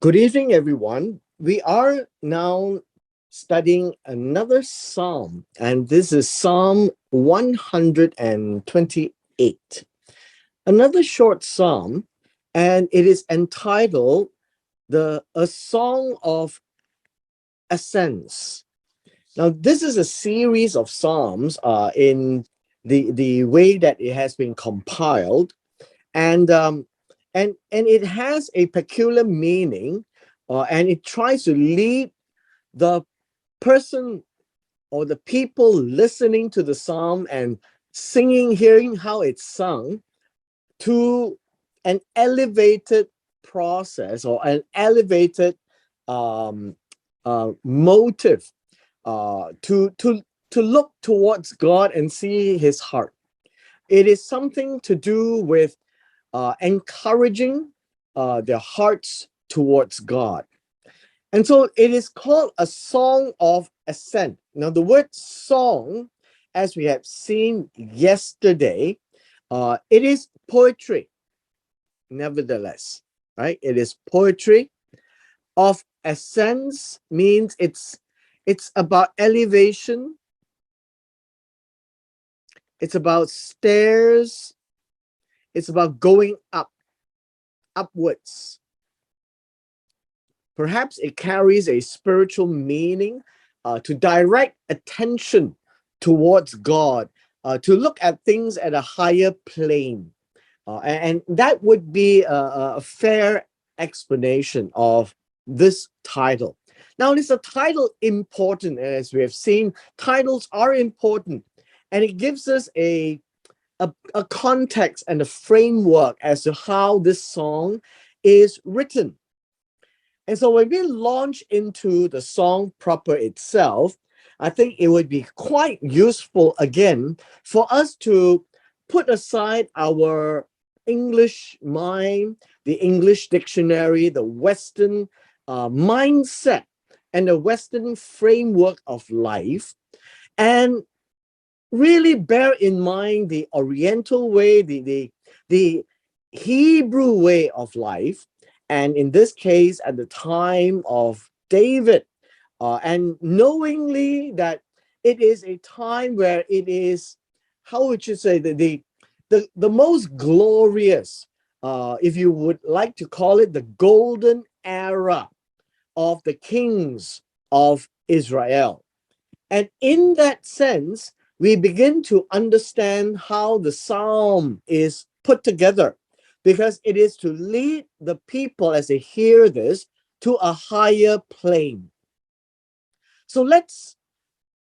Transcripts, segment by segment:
Good evening, everyone. We are now studying another psalm, and this is Psalm 128. Another short psalm, and it is entitled A Song of Ascents. Now, this is a series of psalms in the way that it has been compiled, and and it has a peculiar meaning, and it tries to lead the person or the people listening to the psalm and singing, hearing how it's sung, to an elevated process or an elevated um, motive, to look towards God and see His heart. It is something to do with encouraging their hearts towards God. And so it is called a song of ascent. Now, the word song, as we have seen yesterday, it is poetry, nevertheless, right? It is poetry of ascents, means it's about elevation, it's about stairs, it's about going up, upwards. Perhaps it carries a spiritual meaning, to direct attention towards God, to look at things at a higher plane. And that would be a fair explanation of this title. Now, is the title important? As we have seen, titles are important, and it gives us a context and a framework as to how this song is written. And so when we launch into the song proper itself, I think it would be quite useful again for us to put aside our English mind, the English dictionary, the Western mindset, and the Western framework of life, and really bear in mind the Oriental way, the Hebrew way of life, and in this case, at the time of David, and knowingly that it is a time where it is, how would you say, the most glorious, if you would like to call it, the golden era of the kings of Israel. And in that sense, we begin to understand how the psalm is put together, because it is to lead the people as they hear this to a higher plane. So let's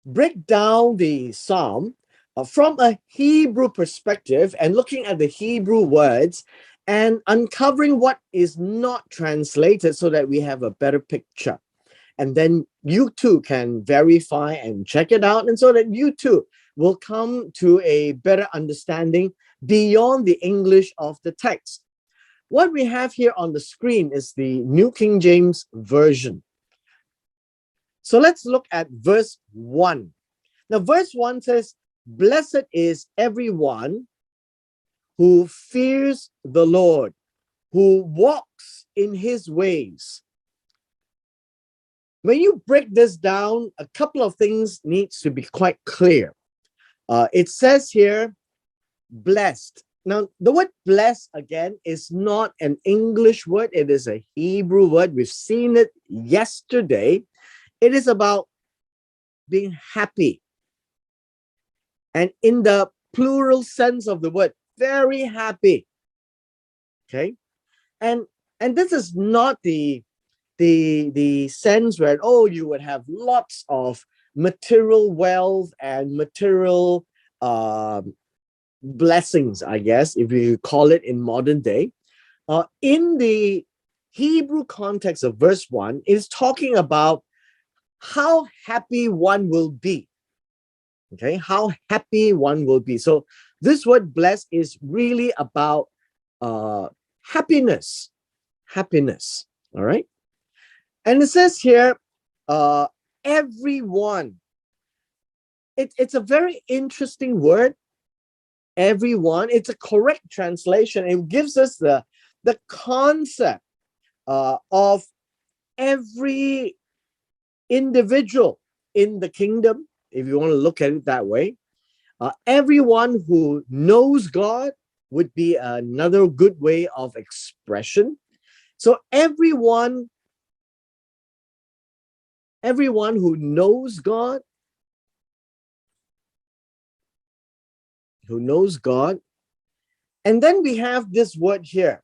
break down the psalm from a Hebrew perspective and looking at the Hebrew words and uncovering what is not translated so that we have a better picture. And then you too can verify and check it out, and so that you too will come to a better understanding beyond the English of the text. What we have here on the screen is the New King James Version. So let's look at verse 1. Now, verse 1 says, "Blessed is everyone who fears the Lord, who walks in his ways." When you break this down, a couple of things needs to be quite clear. It says here, blessed. Now, the word blessed, again, is not an English word. It is a Hebrew word. We've seen it yesterday. It is about being happy. And in the plural sense of the word, very happy. Okay? And this is not the sense where, oh, you would have lots of material wealth and material blessings, I guess, if you call it in modern day. In the Hebrew context of verse 1, it is talking about how happy one will be. Okay, how happy one will be. So this word blessed is really about happiness. Happiness. All right. And it says here, everyone. It's a very interesting word, everyone. It's a correct translation. It gives us the concept of every individual in the kingdom, if you want to look at it that way, everyone who knows God would be another good way of expression. So everyone who knows God, and then we have this word here,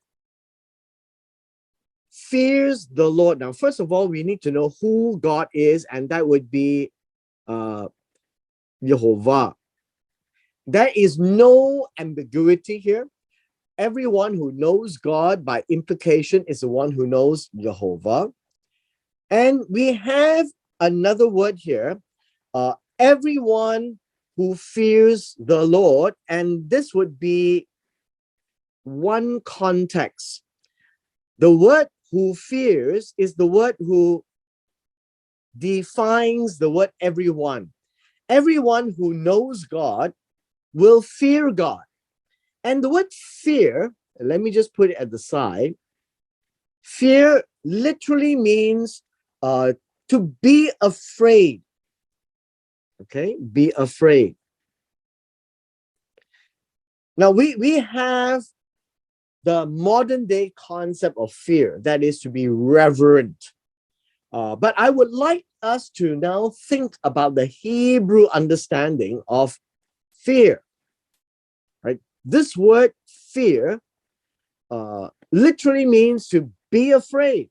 fears the Lord. Now, first of all, we need to know who God is, and that would be Jehovah. There is no ambiguity here. Everyone who knows God, by implication, is the one who knows Jehovah. And we have another word here, everyone who fears the Lord, and this would be one context. The word who fears is the word who defines the word everyone. Everyone who knows God will fear God. And the word fear, let me just put it at the side. Fear literally means to be afraid. Okay, be afraid. Now we have the modern day concept of fear, that is to be reverent. But I would like us to now think about the Hebrew understanding of fear. Right? This word fear literally means to be afraid.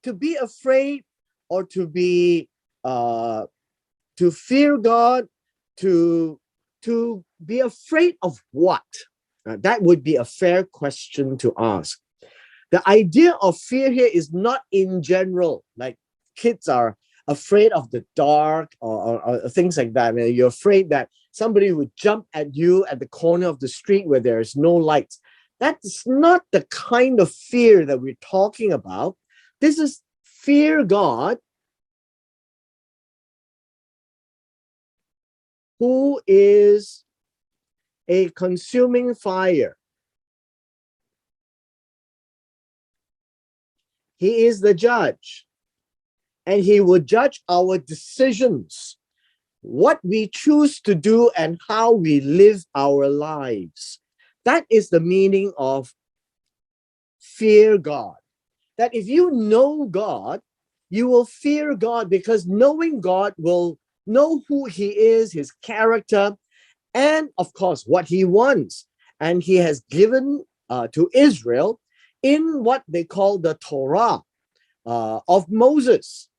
To be afraid, or to be to fear God, to be afraid of what? That would be a fair question to ask. The idea of fear here is not in general, like kids are afraid of the dark or things like that. I mean, you're afraid that somebody would jump at you at the corner of the street where there is no lights. That's not the kind of fear that we're talking about. This is fear God, who is a consuming fire. He is the judge, and he will judge our decisions, what we choose to do and how we live our lives. That is the meaning of fear God. That if you know God, you will fear God, because knowing God will know who he is, his character, and of course what he wants. And he has given to Israel in what they call the Torah of Moses,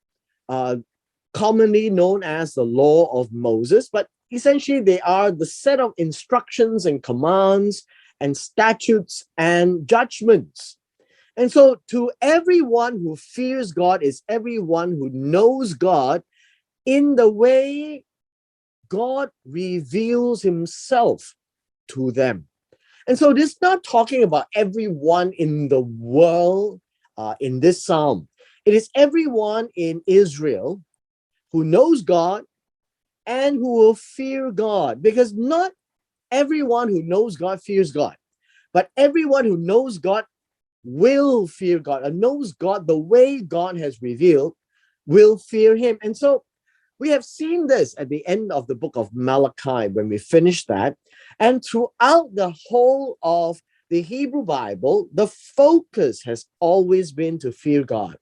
commonly known as the law of Moses, but essentially they are the set of instructions and commands and statutes and judgments. And so to everyone who fears God is everyone who knows God in the way God reveals himself to them. And so this is not talking about everyone in the world in this psalm. It is everyone in Israel who knows God and who will fear God, because not everyone who knows God fears God, but everyone who knows God will fear God and knows God the way God has revealed will fear him. And so we have seen this at the end of the book of Malachi when we finished that. And throughout the whole of the Hebrew Bible, the focus has always been to fear God.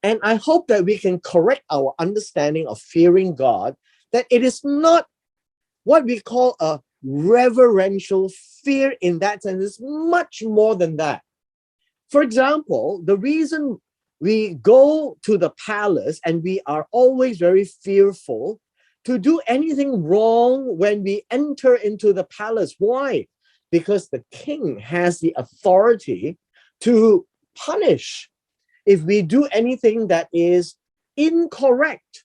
And I hope that we can correct our understanding of fearing God, that it is not what we call a reverential fear in that sense. It's much more than that. For example, the reason we go to the palace and we are always very fearful to do anything wrong when we enter into the palace. Why? Because the king has the authority to punish if we do anything that is incorrect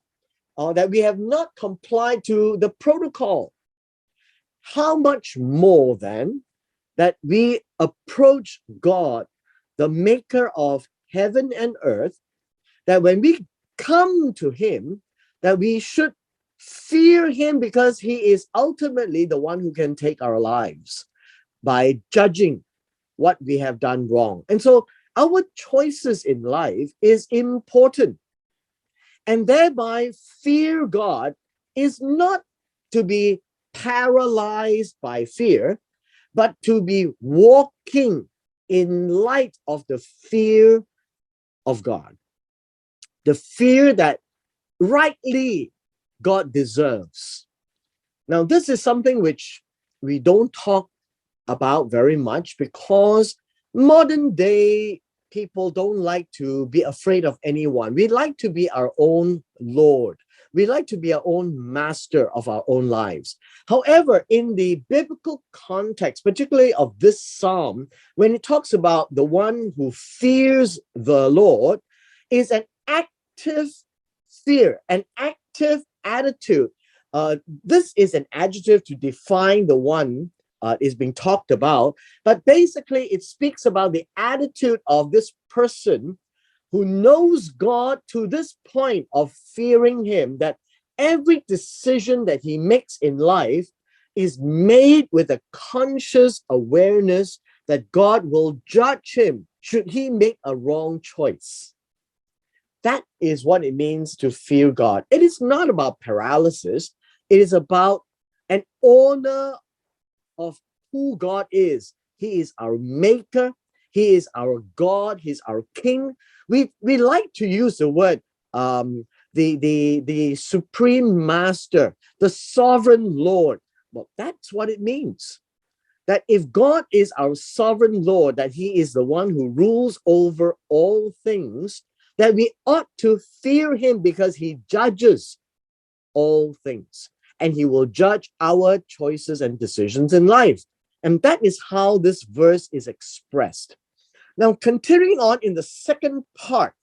or that we have not complied to the protocol. How much more then that we approach God, the maker of heaven and earth, that when we come to him, that we should fear him, because he is ultimately the one who can take our lives by judging what we have done wrong. And so our choices in life is important. And thereby, fear God is not to be paralyzed by fear, but to be walking in light of the fear of God. The fear that rightly God deserves. Now, this is something which we don't talk about very much because modern day people don't like to be afraid of anyone. We like to be our own Lord. We like to be our own master of our own lives. However, in the biblical context, particularly of this psalm, when it talks about the one who fears the Lord, is an active fear, an active attitude. This is an adjective to define the one is being talked about, but basically it speaks about the attitude of this person who knows God to this point of fearing him, that every decision that he makes in life is made with a conscious awareness that God will judge him should he make a wrong choice. That is what it means to fear God. It is not about paralysis. It is about an honor of who God is. He is our maker. He is our God. He's our king. We like to use the word the supreme master, the sovereign Lord. Well, that's what it means. That if God is our sovereign Lord, that he is the one who rules over all things, that we ought to fear him because he judges all things and he will judge our choices and decisions in life. And that is how this verse is expressed. Now, continuing on in the second part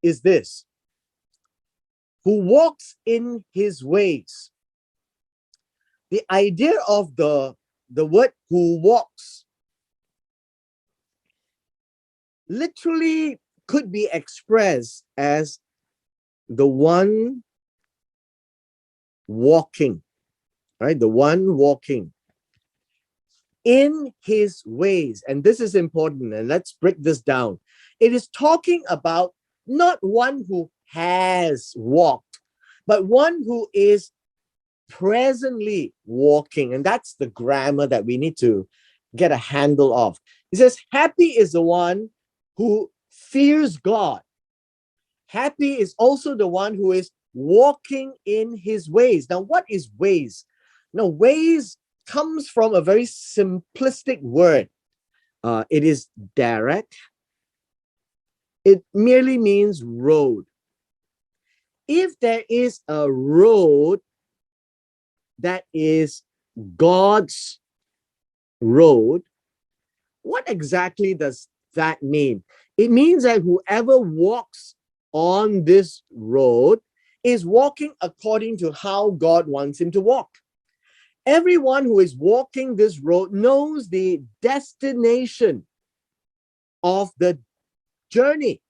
is this: who walks in his ways. The idea of the word who walks literally could be expressed as the one walking, right? The one walking in his ways. And this is important, and let's break this down. It is talking about not one who has walked, but one who is presently walking. And that's the grammar that we need to get a handle of. It says, happy is the one who fears God. Happy is also the one who is walking in his ways. Now, what is ways? Now, ways comes from a very simplistic word. It is direct. It merely means road. If there is a road that is God's road, what exactly does that mean? It means that whoever walks on this road is walking according to how God wants him to walk. Everyone who is walking this road knows the destination of the journey.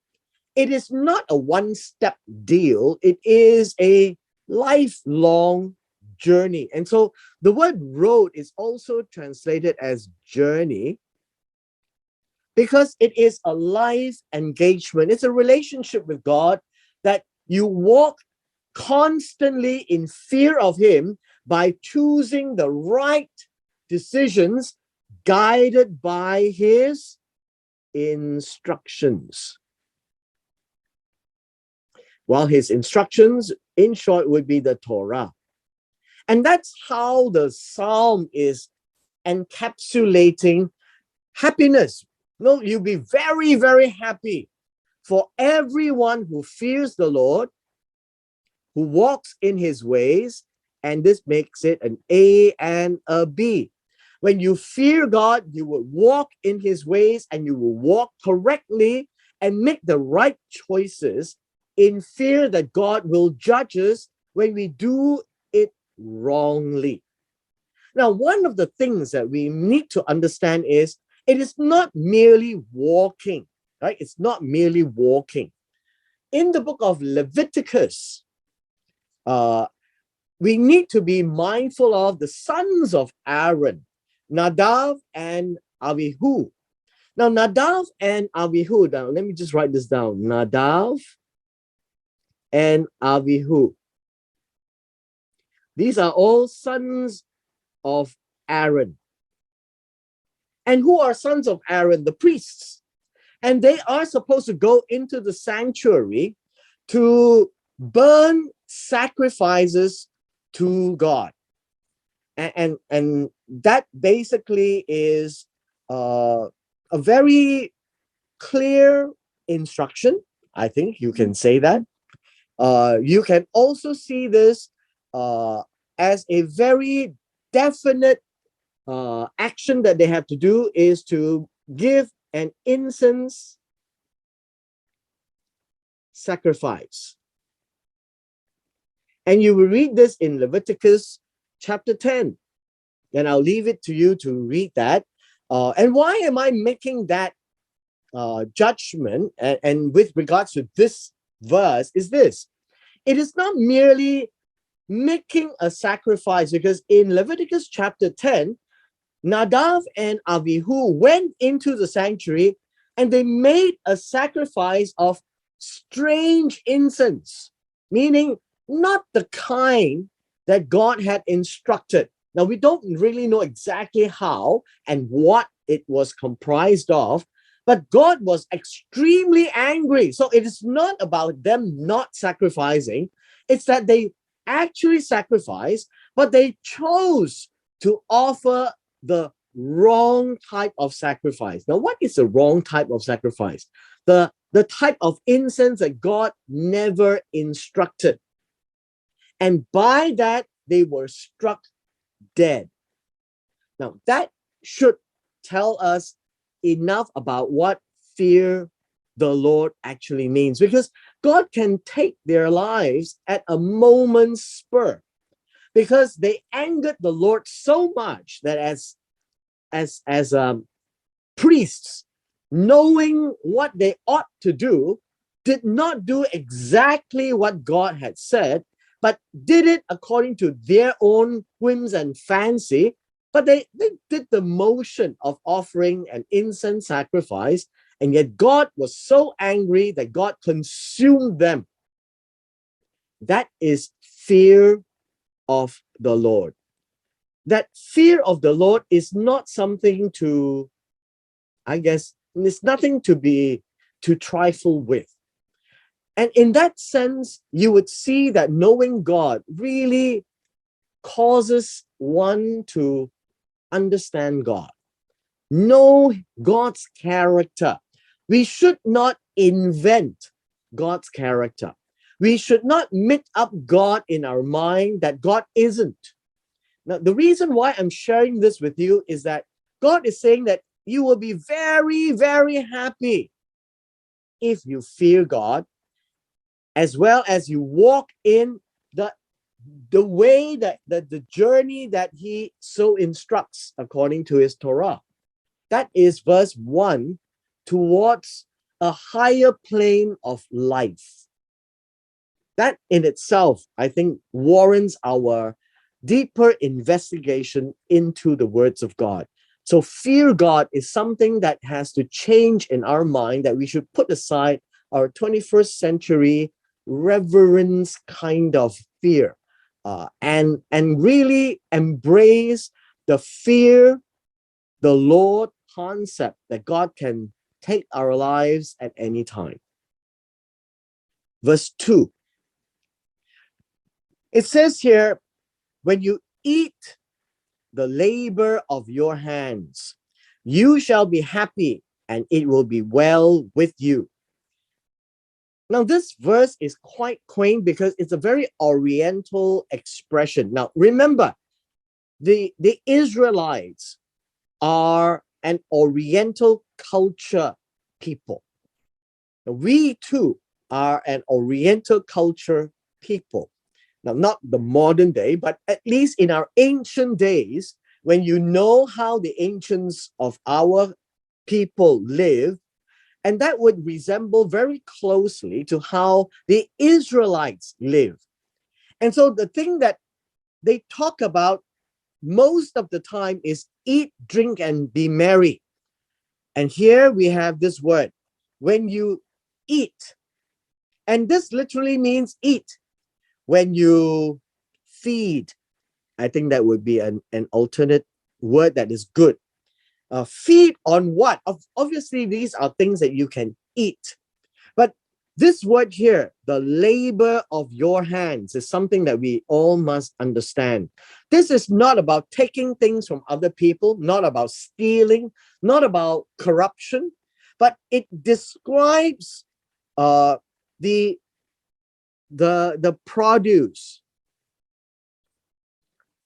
It is not a one-step deal. It is a lifelong journey. And so the word road is also translated as journey because it is a life engagement. It's a relationship with God that you walk constantly in fear of him by choosing the right decisions guided by his instructions. Well, his instructions, in short, would be the Torah. And that's how the psalm is encapsulating happiness. No, you'll be very, very happy for everyone who fears the Lord, who walks in his ways, and this makes it an A and a B. When you fear God, you will walk in his ways and you will walk correctly and make the right choices in fear that God will judge us when we do it wrongly. Now, one of the things that we need to understand is it is not merely walking, right? It's not merely walking. In the book of Leviticus, we need to be mindful of the sons of Aaron, Nadav and Abihu. Now, Nadav and Abihu, now let me just write this down. Nadav and Abihu. These are all sons of Aaron. And who are sons of Aaron? The priests. And they are supposed to go into the sanctuary to burn sacrifices to God. And that basically is a very clear instruction. I think you can say that. You can also see this as a very definite action that they have to do is to give an incense sacrifice. And you will read this in Leviticus chapter 10. And I'll leave it to you to read that. And why am I making that judgment? And with regards to this verse, is this: it is not merely making a sacrifice, because in Leviticus chapter 10, Nadav and Abihu went into the sanctuary and they made a sacrifice of strange incense, meaning not the kind that God had instructed. Now, we don't really know exactly how and what it was comprised of, but God was extremely angry. So it is not about them not sacrificing, it's that they actually sacrificed, but they chose to offer the wrong type of sacrifice. Now, what is the wrong type of sacrifice? The type of incense that God never instructed. And by that, they were struck dead. Now, that should tell us enough about what fear the Lord actually means, because God can take their lives at a moment's spur, because they angered the Lord so much that as priests, knowing what they ought to do, did not do exactly what God had said, but did it according to their own whims and fancy. But they did the motion of offering an incense sacrifice, and yet God was so angry that God consumed them. That is fear of the Lord. That fear of the Lord is not something to, I guess, it's nothing to be to trifle with. And in that sense, you would see that knowing God really causes one to understand God, know God's character. We should not invent God's character. We should not make up God in our mind that God isn't. Now, the reason why I'm sharing this with you is that God is saying that you will be very, very happy if you fear God, as well as you walk in the way that the journey that He so instructs according to His Torah. That is verse 1, towards a higher plane of life. That in itself, I think, warrants our deeper investigation into the words of God. So fear God is something that has to change in our mind, that we should put aside our 21st century reverence kind of fear, and really embrace the fear the Lord concept that God can take our lives at any time. Verse 2. It says here, when you eat the labor of your hands, you shall be happy, and it will be well with you. Now, this verse is quite quaint because it's a very oriental expression. Now, remember, the Israelites are an oriental culture people. We too are an oriental culture people. Now, not the modern day, but at least in our ancient days, when you know how the ancients of our people live, and that would resemble very closely to how the Israelites live. And so the thing that they talk about most of the time is eat, drink, and be merry. And here we have this word, when you eat. And this literally means eat. When you feed, I think that would be an alternate word that is good. Feed on what? Obviously, these are things that you can eat. But this word here, the labor of your hands, is something that we all must understand. This is not about taking things from other people, not about stealing, not about corruption, but it describes the produce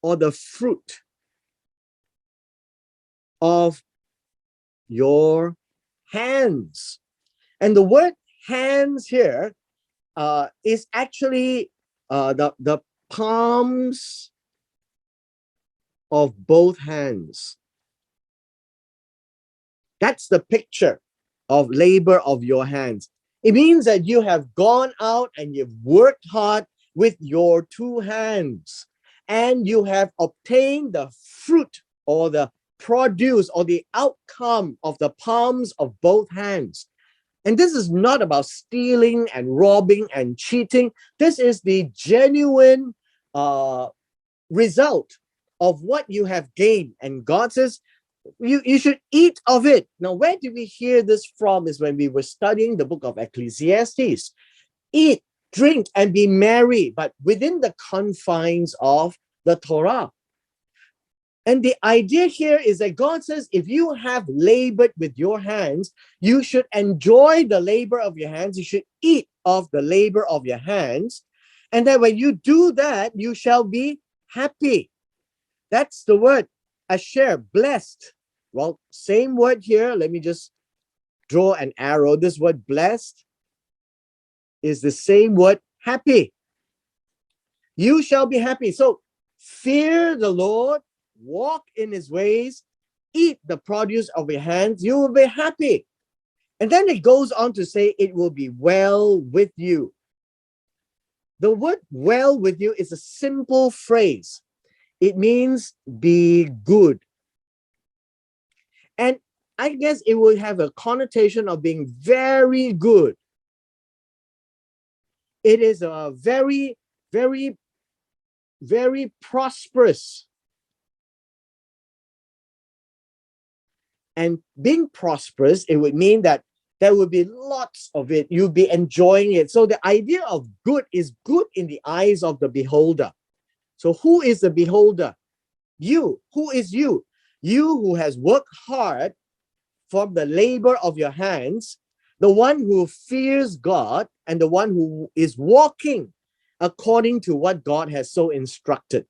or the fruit of your hands. And the word hands here is actually the palms of both hands. That's the picture of labor of your hands. It means that you have gone out and you've worked hard with your two hands, and you have obtained the fruit or the produce or the outcome of the palms of both hands. And this is not about stealing and robbing and cheating. This is the genuine result of what you have gained. And God says, you should eat of it. Now, where did we hear this from? Is when we were studying the book of Ecclesiastes. Eat, drink, and be merry, but within the confines of the Torah. And the idea here is that God says, if you have labored with your hands, you should enjoy the labor of your hands. You should eat of the labor of your hands. And that when you do that, you shall be happy. That's the word, asher, blessed. Well, same word here. Let me just draw an arrow. This word blessed is the same word happy. You shall be happy. So fear the Lord, walk in his ways, eat the produce of your hands, you will be happy. And then it goes on to say, it will be well with you. The word well with you is a simple phrase. It means be good. And I guess it will have a connotation of being very good. It is a very, very, very prosperous. And being prosperous, it would mean that there would be lots of it. You'll be enjoying it. So the idea of good is good in the eyes of the beholder. So who is the beholder? You. Who is you? You who has worked hard from the labor of your hands, the one who fears God, and the one who is walking according to what God has so instructed.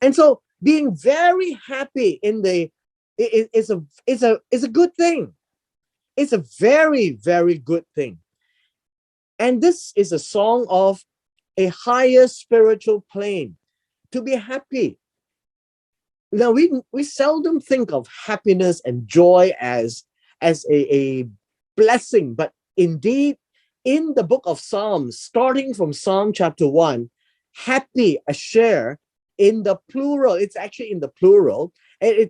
And so being very happy in the is a good thing. It's a very, very good thing. And this is a song of a higher spiritual plane, to be happy. Now, we seldom think of happiness and joy as a blessing, but indeed, in the book of Psalms, starting from Psalm chapter 1, happy, asher, in the plural, it's actually in the plural, and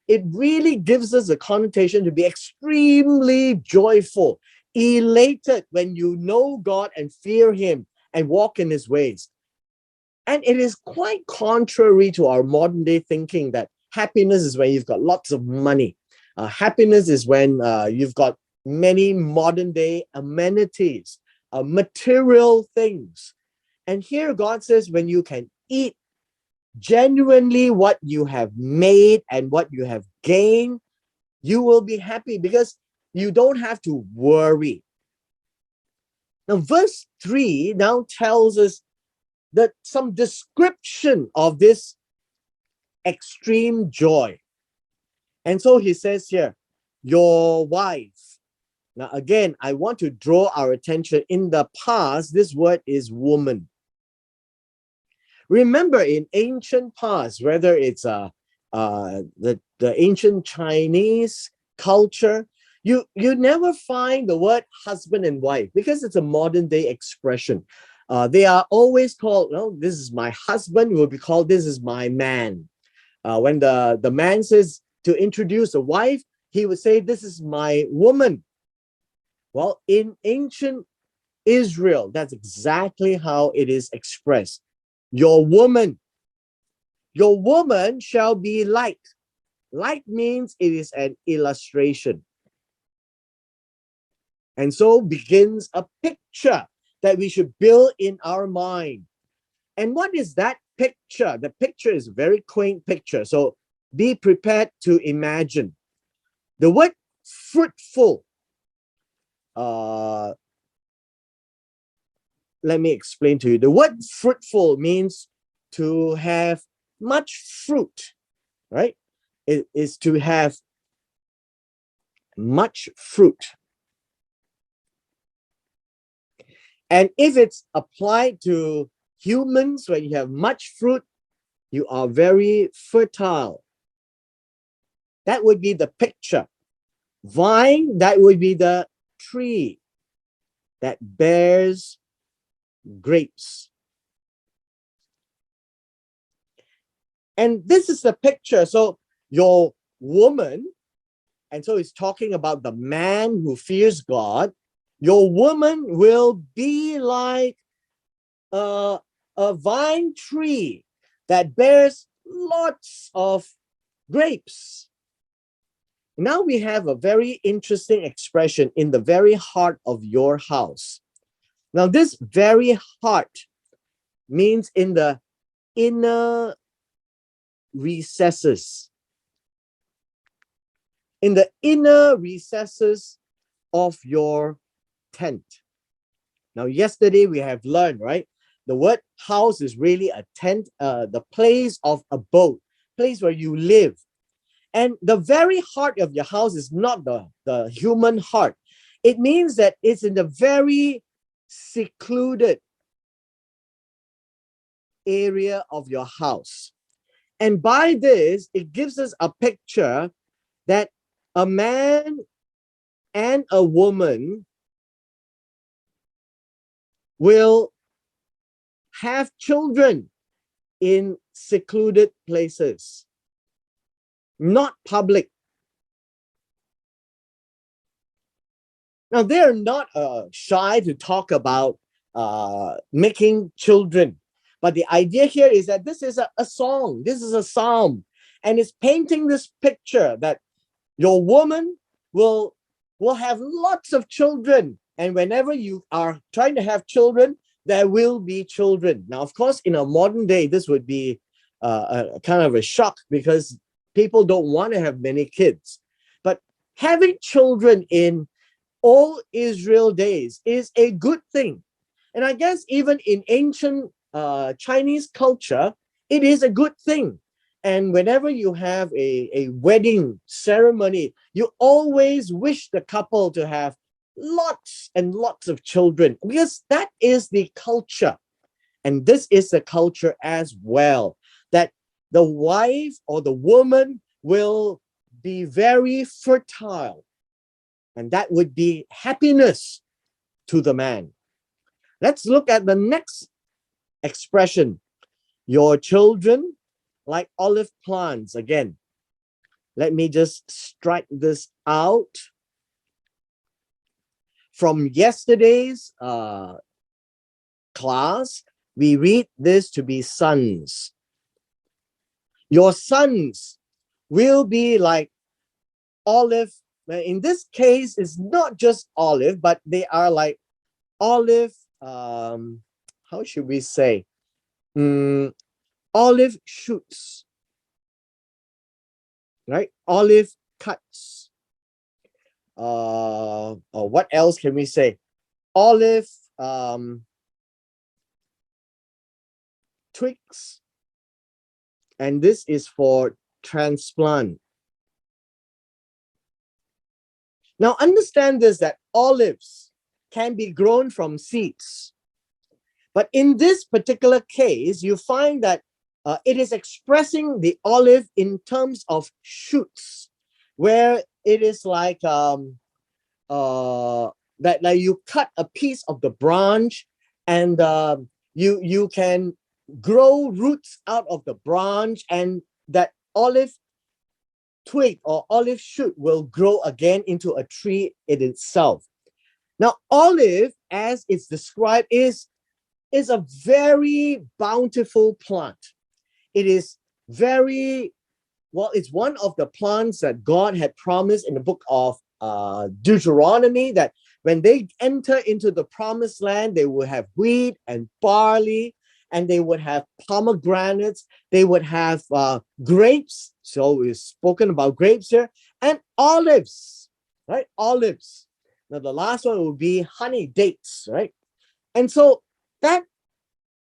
it really gives us a connotation to be extremely joyful, elated when you know God and fear him and walk in his ways. And it is quite contrary to our modern day thinking that happiness is when you've got lots of money. Happiness is when you've got many modern day amenities, material things. And here God says, when you can eat genuinely what you have made and what you have gained, you will be happy because you don't have to worry. Now, verse 3 now tells us that some description of this extreme joy. And so he says here, your wife. Now, again, I want to draw our attention. In the past, this word is woman. Remember, in ancient past, whether it's the ancient Chinese culture, you never find the word husband and wife because it's a modern day expression. They are always called, this is my husband, will be called, this is my man. When the man says to introduce a wife, he would say, "This is my woman." Well, in ancient Israel, that's exactly how it is expressed. Your woman, your woman shall be light. Light means it is an illustration. And so begins a picture that we should build in our mind. And what is that picture? The picture is a very quaint picture. So be prepared to imagine. The word fruitful, let me explain to you. The word fruitful means to have much fruit, right? It is to have much fruit. And if it's applied to humans, when you have much fruit, you are very fertile. That would be the picture. Vine, that would be the tree that bears grapes. And this is the picture. So your woman, and so it's talking about the man who fears God. Your woman will be like a vine tree that bears lots of grapes. Now we have a very interesting expression, in the very heart of your house. Now, this very heart means in the inner recesses. In the inner recesses of your tent. Now, yesterday we have learned, right? The word house is really a tent, the place of abode, place where you live. And the very heart of your house is not the human heart. It means that it's in the very secluded area of your house. And by this, it gives us a picture that a man and a woman will have children in secluded places, not public. Now, they're not shy to talk about making children. But the idea here is that this is a song, this is a psalm, and it's painting this picture that your woman will have lots of children. And whenever you are trying to have children, there will be children. Now, of course, in a modern day, this would be a kind of a shock because people don't want to have many kids. But having children in all Israel days is a good thing. And I guess even in ancient Chinese culture, it is a good thing. And whenever you have a wedding ceremony, you always wish the couple to have lots and lots of children because that is the culture. And this is the culture as well, that the wife or the woman will be very fertile. And that would be happiness to the man. Let's look at the next expression. Your children like olive plants. Again, let me just strike this out. From yesterday's class, we read this to be sons. Your sons will be like olive. In this case, it's not just olive, but they are like olive, how should we say? Olive shoots, right? Olive cuts. Or what else can we say? Olive twigs. And this is for transplant. Now understand this, that olives can be grown from seeds. But in this particular case, you find that it is expressing the olive in terms of shoots, where it is like that like you cut a piece of the branch and you can grow roots out of the branch, and that olive twig or olive shoot will grow again into a tree in itself. Now, olive, as it's described, is a very bountiful plant. It is very, well, it's one of the plants that God had promised in the book of Deuteronomy, that when they enter into the promised land, they will have wheat and barley, and they would have pomegranates, they would have grapes. So we've spoken about grapes here, and olives, right? Olives. Now the last one will be honey dates, right? And so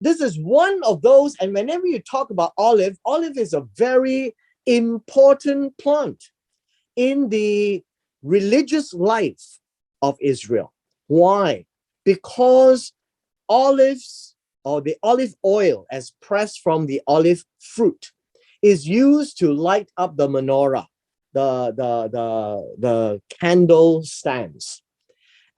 this is one of those. And whenever you talk about olive is a very important plant in the religious life of Israel. Why? Because olives, or the olive oil as pressed from the olive fruit, is used to light up the menorah, the candle stands.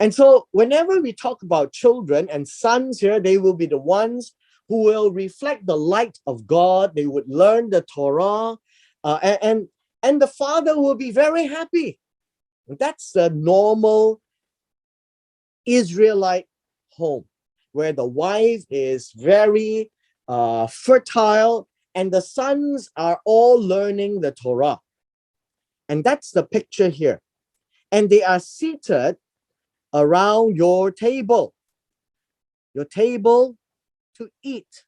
And so whenever we talk about children and sons here, they will be the ones who will reflect the light of God. They would learn the Torah, and the father will be very happy. That's the normal Israelite home, where the wife is very fertile and the sons are all learning the Torah. And that's the picture here. And they are seated around your table to eat.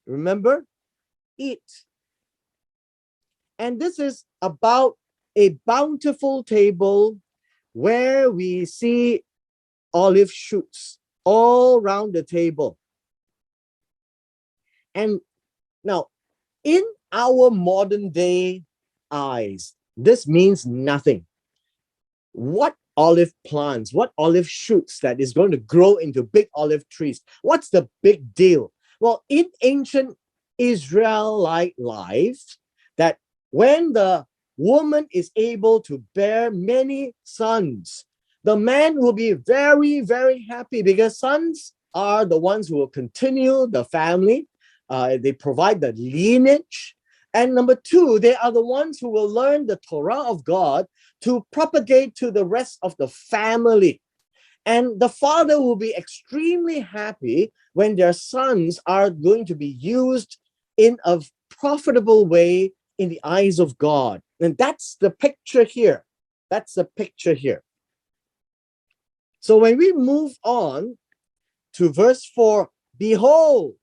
Remember, eat. And this is about a bountiful table where we see olive shoots all around the table. And now, in our modern day eyes, this means nothing. What olive plants, what olive shoots that is going to grow into big olive trees? What's the big deal? Well, in ancient Israelite life, that when the woman is able to bear many sons, the man will be very, very happy, because sons are the ones who will continue the family. They provide the lineage. And number two, they are the ones who will learn the Torah of God to propagate to the rest of the family. And the father will be extremely happy when their sons are going to be used in a profitable way in the eyes of God. And that's the picture here. That's the picture here. So when we move on to verse 4, behold,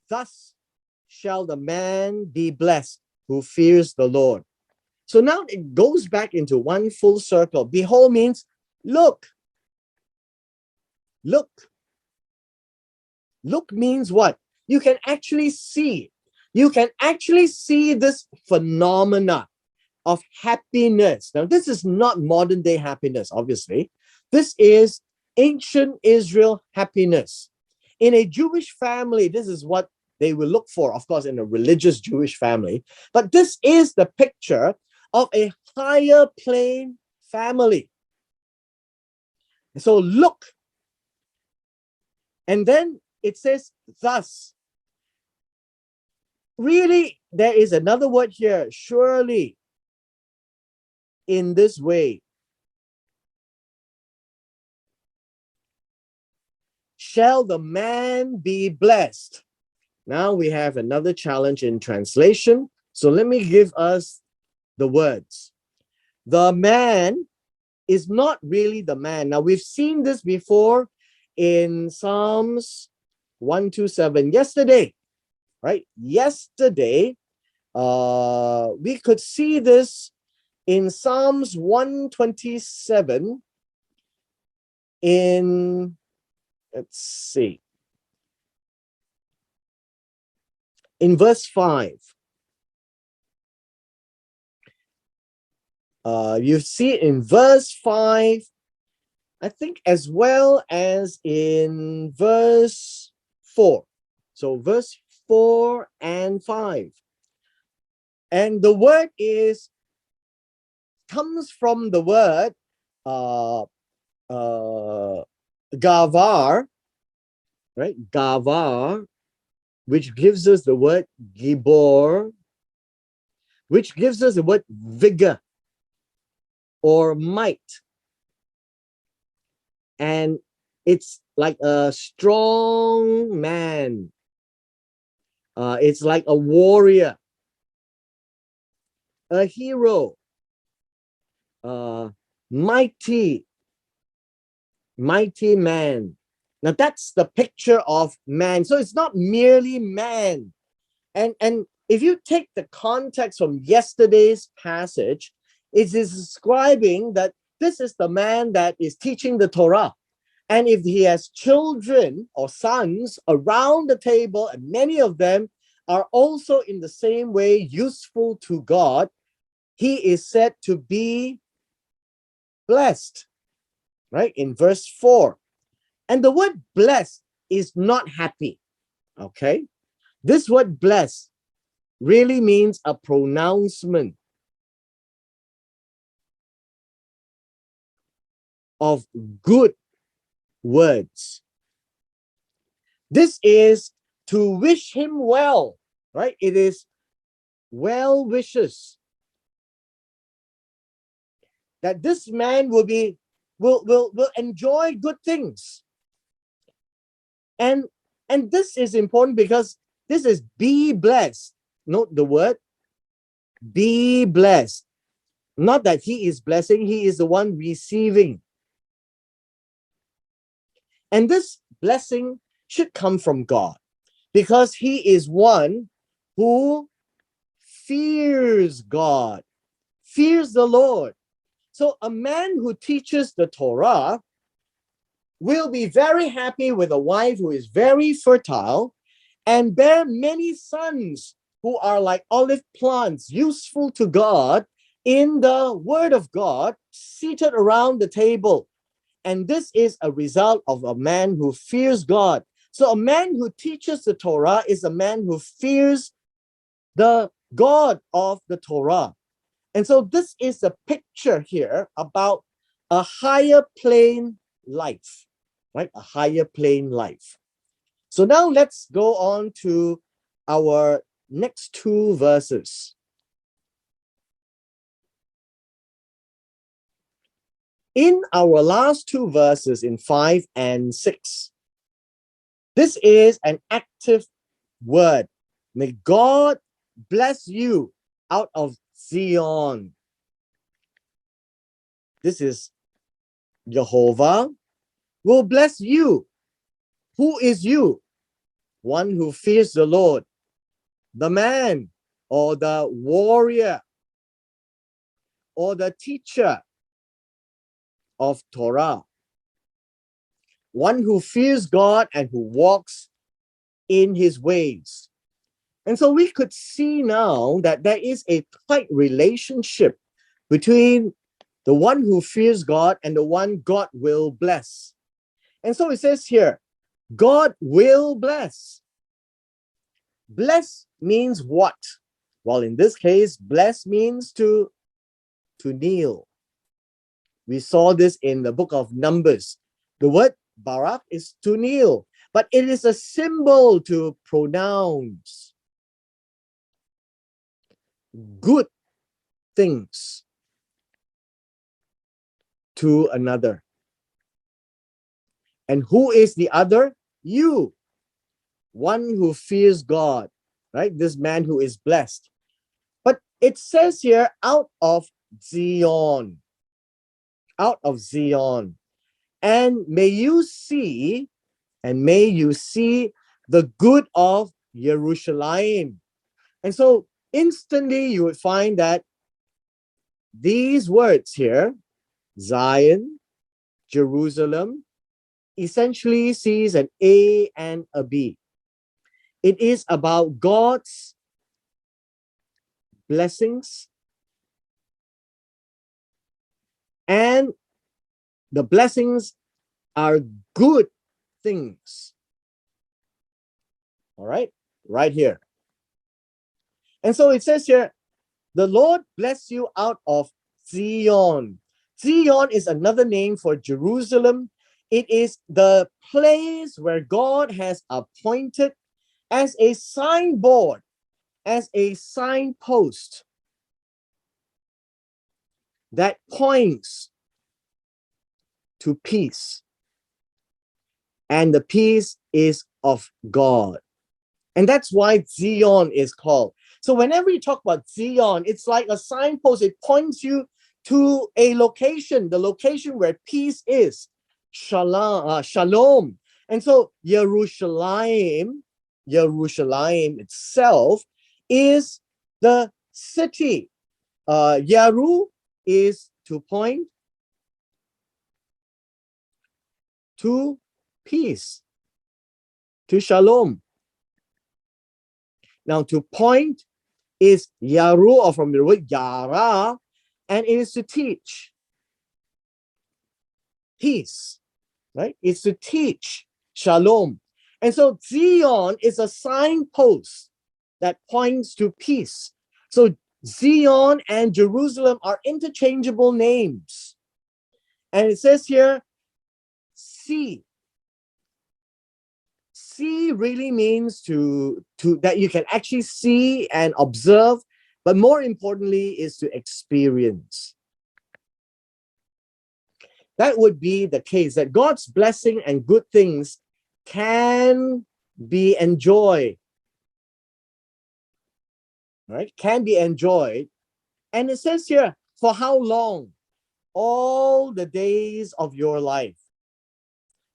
thus shall the man be blessed who fears the Lord. So now it goes back into one full circle. Behold means look. Look. Look means what? You can actually see. You can actually see this phenomena of happiness. Now, this is not modern day happiness, obviously. This is ancient Israel happiness. In a Jewish family, this is what they will look for, of course, in a religious Jewish family. But this is the picture of a higher plane family. So look. And then it says thus. Really, there is another word here, surely, in this way. Shall the man be blessed? Now we have another challenge in translation. So let me give us the words. The man is not really the man. Now we've seen this before in Psalms 127 yesterday, right? Yesterday, we could see this in Psalms 127 in, let's see, in verse 5. You see it in verse 5, I think, as well as in verse 4. So verse 4 and 5. And the word comes from the word gavar, right? Gavar, which gives us the word gibor, which gives us the word vigor. or might. And it's like a strong man. It's like a warrior, a hero, mighty man. Now that's the picture of man. So it's not merely man. And if you take the context from yesterday's passage, it is describing that this is the man that is teaching the Torah. And if he has children or sons around the table, and many of them are also in the same way useful to God, he is said to be blessed, right? In verse 4. And the word blessed is not happy, okay? This word blessed really means a pronouncement of good words. This is to wish him well, right? It is well wishes that this man will enjoy good things. And this is important because this is be blessed. Note the word be blessed. Not that he is blessing, he is the one receiving. And this blessing should come from God because he is one who fears God, fears the Lord. So a man who teaches the Torah will be very happy with a wife who is very fertile and bear many sons who are like olive plants, useful to God in the word of God, seated around the table. And this is a result of a man who fears God. So a man who teaches the Torah is a man who fears the God of the Torah. And so this is a picture here about a higher plane life, right? A higher plane life. So now let's go on to our next two verses. In our last two verses in 5 and 6, this is an active word. May God bless you out of Zion. This is Jehovah will bless you. Who is you? One who fears the Lord, the man or the warrior or the teacher of Torah. One who fears God and who walks in his ways. And so we could see now that there is a tight relationship between the one who fears God and the one God will bless. And so it says here, God will bless. Bless means what? Well, in this case, bless means to kneel. We saw this in the book of Numbers. The word barak is to kneel, but it is a symbol to pronounce good things to another. And who is the other? You, one who fears God, right? This man who is blessed. But it says here, out of Zion, out of Zion. And may you see the good of Jerusalem. And so instantly you would find that these words here, Zion, Jerusalem, essentially sees an A and a B. It is about God's blessings, and the blessings are good things. All right, right here. And so it says here, the Lord bless you out of Zion. Zion is another name for Jerusalem. It is the place where God has appointed as a signboard, as a signpost. that points to peace. And the peace is of God. And that's why Zion is called. So whenever you talk about Zion, it's like a signpost. It points you to a location, the location where peace is. Shalom. And so Jerusalem itself is the city. Yeru is to point to peace, to shalom. Now, to point is yaru, or from the word yara, and it is to teach peace, right? It's to teach shalom. And so Zion is a signpost that points to peace. So Zion and Jerusalem are interchangeable names. And it says here, see. See really means to that you can actually see and observe, but more importantly is to experience. That would be the case, that God's blessing and good things can be enjoyed, right? Can be enjoyed. And it says here, for how long? All the days of your life.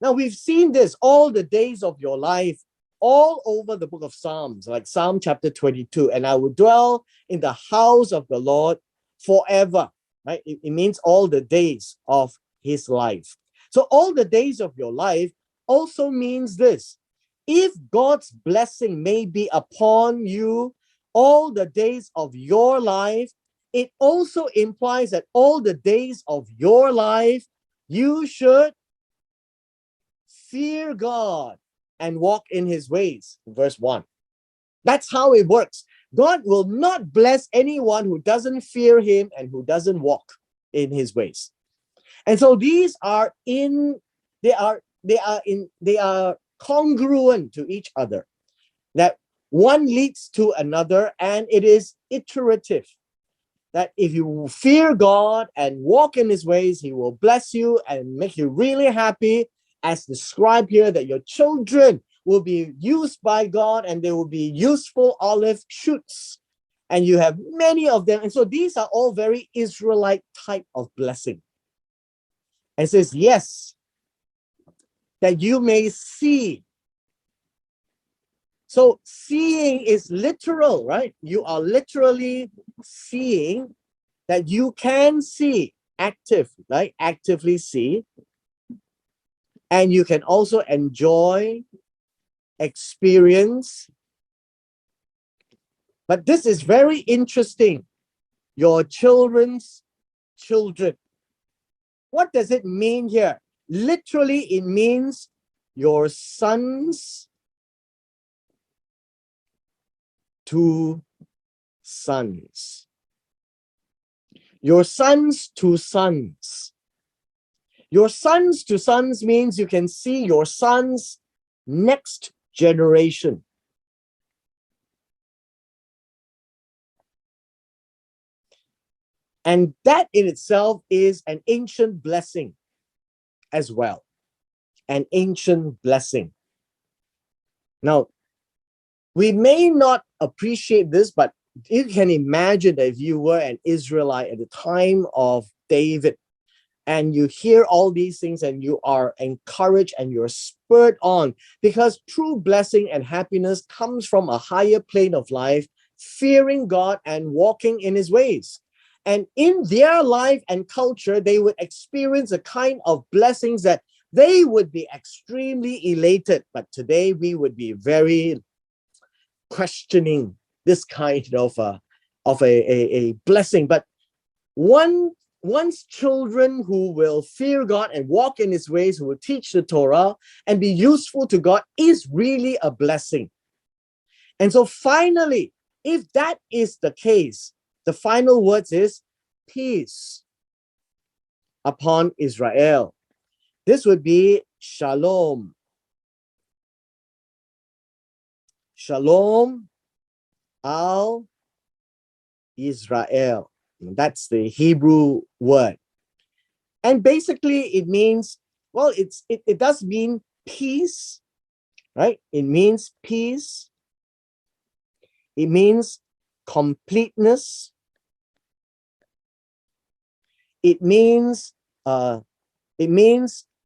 Now, we've seen this, all the days of your life, all over the book of Psalms, like Psalm chapter 22. And I will dwell in the house of the Lord forever, right? It means all the days of his life. So all the days of your life also means this. If God's blessing may be upon you all the days of your life, it also implies that all the days of your life, you should fear God and walk in his ways. Verse 1. That's how it works. God will not bless anyone who doesn't fear him and who doesn't walk in his ways. And so these are they are congruent to each other. That one leads to another, and it is iterative. That if you fear God and walk in his ways, he will bless you and make you really happy, as described here, that your children will be used by God and they will be useful olive shoots. And you have many of them. And so these are all very Israelite type of blessing. And it says, yes, that you may see. So seeing is literal, right? You are literally seeing, that you can see, active, right? Actively see. And you can also enjoy, experience. But this is very interesting. Your children's children. What does it mean here? Literally, it means your sons to sons. Your sons to sons. Your sons to sons means you can see your son's next generation. And that in itself is an ancient blessing as well. An ancient blessing. Now, we may not appreciate this, but you can imagine that if you were an Israelite at the time of David, and you hear all these things and you are encouraged and you're spurred on, because true blessing and happiness comes from a higher plane of life, fearing God and walking in his ways. And in their life and culture, they would experience a kind of blessings that they would be extremely elated. But today we would be very questioning this kind of a blessing. But one's children who will fear God and walk in his ways, who will teach the Torah and be useful to God, is really a blessing. And so finally, if that is the case, the final words is peace upon Israel. This would be shalom. Shalom al Israel. That's the Hebrew word. And basically it means, well, it does mean peace, right? It means peace. It means completeness. It means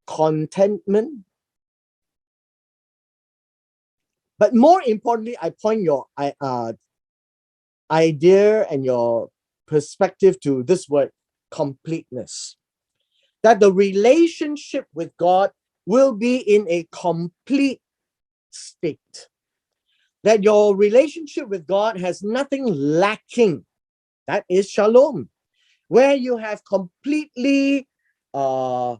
contentment. But more importantly, I point your idea and your perspective to this word, completeness. That the relationship with God will be in a complete state. That your relationship with God has nothing lacking. That is shalom. Where you have completely complied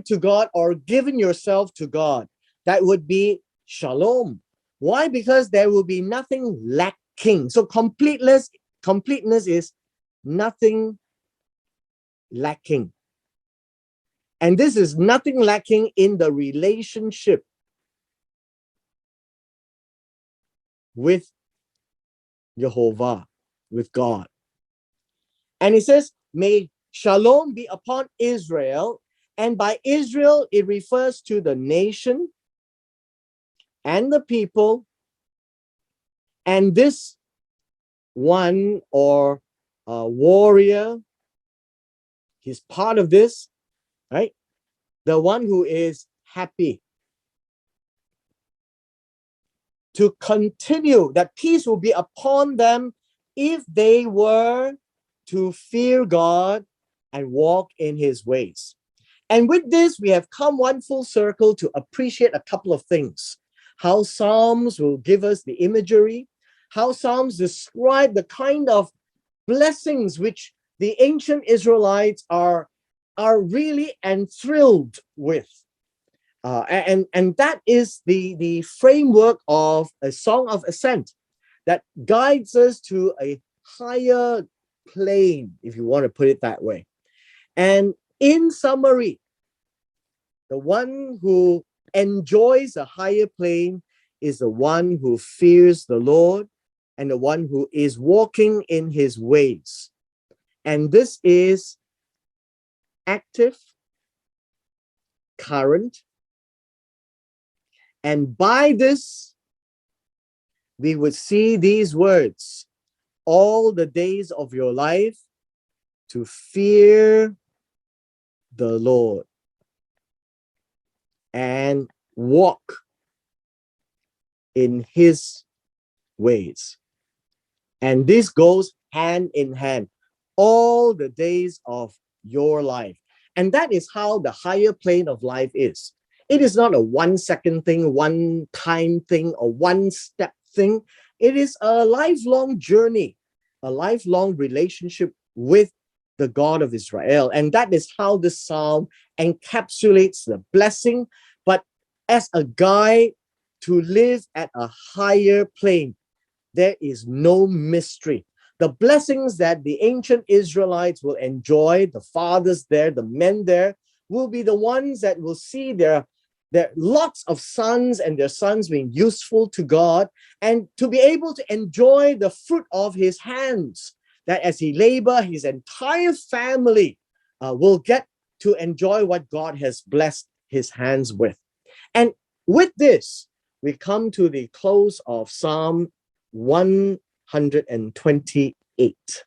to God or given yourself to God. That would be shalom. Why? Because there will be nothing lacking. So completeness is nothing lacking. And this is nothing lacking in the relationship with Jehovah, with God. And it says, may shalom be upon Israel. And by Israel, it refers to the nation and the people. And this one or warrior, he's part of this, right? The one who is happy to continue, that peace will be upon them if they were to fear God and walk in his ways. And with this, we have come one full circle to appreciate a couple of things. How Psalms will give us the imagery, how Psalms describe the kind of blessings which the ancient Israelites are really enthralled with. And that is the framework of a song of ascent that guides us to a higher plane, if you want to put it that way. And in summary, the one who enjoys a higher plane is the one who fears the Lord and the one who is walking in his ways. And this is active, current, and by this, we would see these words, all the days of your life to fear the Lord and walk in his ways. And this goes hand in hand, all the days of your life. And that is how the higher plane of life is. It is not a 1 second thing, 1 time thing, or 1 step thing. It is a lifelong journey, a lifelong relationship with the God of Israel. And that is how this psalm encapsulates the blessing, but as a guide to live at a higher plane. There is no mystery. The blessings that the ancient Israelites will enjoy, the fathers there, the men there, will be the ones that will see their lots of sons and their sons being useful to God and to be able to enjoy the fruit of his hands, that as he labor, his entire family will get to enjoy what God has blessed his hands with. And with this, we come to the close of Psalm 128.